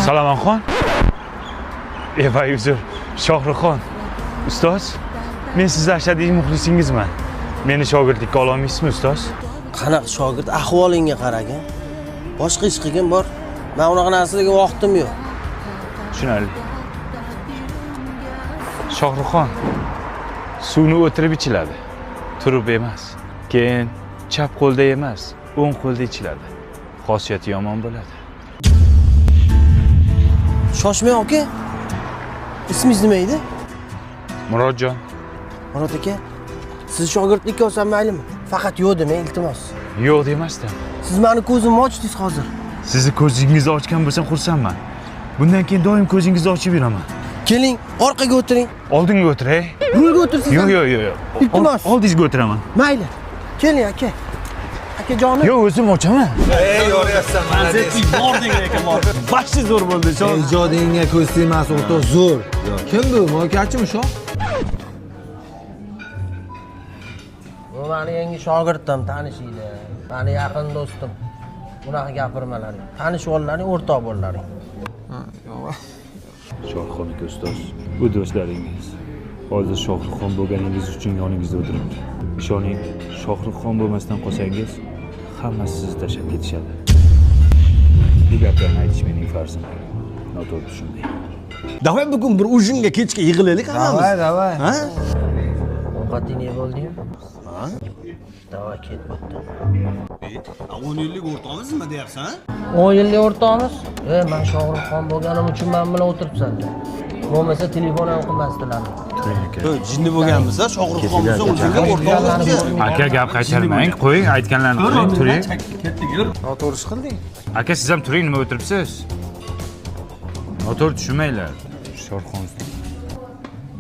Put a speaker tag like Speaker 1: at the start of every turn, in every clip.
Speaker 1: Salomon Ey uzr, Shohruxxon. Ustoz, men sizning ashaddiy muxlisingizman. Meni shogirdlikka ola olmaysizmi, ustoz?
Speaker 2: Qanaqa shogird? Ahvolingga qaragin. Boshqa ish qilgin bor. Men unaqa narsalarga vaqtim yo'q.
Speaker 1: Tushunarli. Shohruxxon, suvni o'tirib ichiladi. Turib emas. Keyin chap qo'lda emas, o'ng qo'lda ichiladi. Xosiyati yomon bo'ladi.
Speaker 2: Shoshmang aka. Ismingiz nima edi?
Speaker 1: Murodjon.
Speaker 2: Murod aka, siz shogirdlikka olsam maylimi? Faqat yo'q demang, iltimos.
Speaker 1: Yo'q demasdim.
Speaker 2: Siz meni ko'zimni ochdingiz hozir.
Speaker 1: Sizni ko'zingizni ochgan bo'lsam xursandman. Bundan keyin doim ko'zingizni ochib yuraman.
Speaker 2: Keling, orqaga o'tiring.
Speaker 1: Oldinga o'tiray.
Speaker 2: Rulga o'tirsiz.
Speaker 1: Yo'q.
Speaker 2: Iltimos.
Speaker 1: Oldingizga o'tiraman.
Speaker 2: Mayli. Keling aka. Akajonim.
Speaker 1: Yo'q, o'zim ochaman.
Speaker 3: Yo'ryapsan,
Speaker 4: Manzilga bording ekan, bor. Baxshi zo'r bo'ldi, shu.
Speaker 3: Ijodingga ko'z tegmas, o'rta zo'r. Kim bu? Mo'kachimi shu?
Speaker 2: Bu meni yangi shogirdim, tanishiydi. Meni yaqin do'stim. Bunaqa gapirmalaring. Tanishib ollaring, o'rtoq bo'llaring.
Speaker 1: Shohruxxon aka ustoz, bu do'stlaringiz. Hozir Shohruxxon bo'lganingiz uchun yoningizda o'tiribdi. Ishoning, Shohruxxon bo'lmasdan qolsangiz, hammasi sizni tashlab ketishadi. Bu gaplarni aytish mening farzim. Noto'g'ri tushunmang.
Speaker 4: Davay bugun bir ujinga kechga yig'ilaylik hammamiz.
Speaker 3: Davay.
Speaker 4: Ha?
Speaker 2: Ovqating ne bo'ldingmi? Ha? Davay ketmoqda.
Speaker 4: 10 yillik o'rtog'imizmi deyapsan?
Speaker 2: 10 yillik o'rtoqmiz. Men Shohruxxon bo'lganim uchun men bilan o'tiribsan. Bo'lmasa telefon ham qilmasdilar.
Speaker 4: Jinni bo'lganmiz-a, Shohruxxon bo'lsa ujinga o'rtog'imiz.
Speaker 1: Aka gap qaytarmang, qo'ying, aytganlarni qiling, turing.
Speaker 3: Noto'g'ri ish qilding.
Speaker 1: Aka siz ham turing, nima o'tiribsiz? Noto'g'ri tushunmanglar. Shohruxxon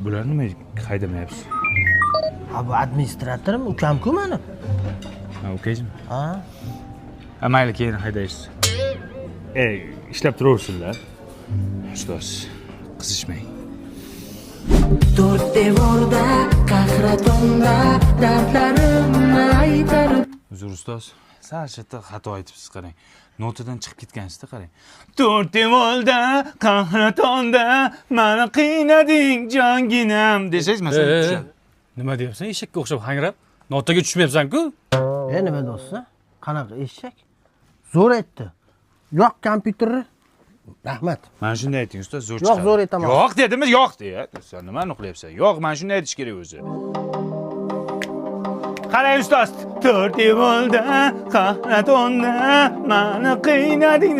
Speaker 1: bular nima haydamayapsiz?
Speaker 2: Ha, bu administratormi? Ukam-ku meni.
Speaker 1: Ha, ukangizmi?
Speaker 2: Ha?
Speaker 1: Ha, mayli, keyin haydaysiz. Ishlab turaversizlar. Ustoz, qizishmang.
Speaker 5: To'rt devorda, qahratonda dardlarimni aytarib.
Speaker 1: Uzr ustoz, sal-shatda xato aytibsiz, qarang. Notadan chiqib ketgansizda, qarang. To'rt devorda, qahratonda meni qiynading jonginam desangiz, masalan, tushadi.
Speaker 6: Nima deyapsan? Eshakka o'xshab hangrab, notaga tushmayapsan-ku?
Speaker 2: Nima do'stlar? Qanaqa eshak? Zo'r aytdi. Yo'q kompyuterni. Rahmat.
Speaker 1: Mana shunday ayting ustoz, zo'r
Speaker 2: Yo'q,
Speaker 1: chiqadi.
Speaker 2: zo'r aytaman.
Speaker 1: Yo'q dedimi? Yo'q deya. Sen nimani qilyapsan? Yo'q, mana shunday aytish kerak o'zi. Qarang ustoz, to'rt devorda, qahratonda meni qiynading.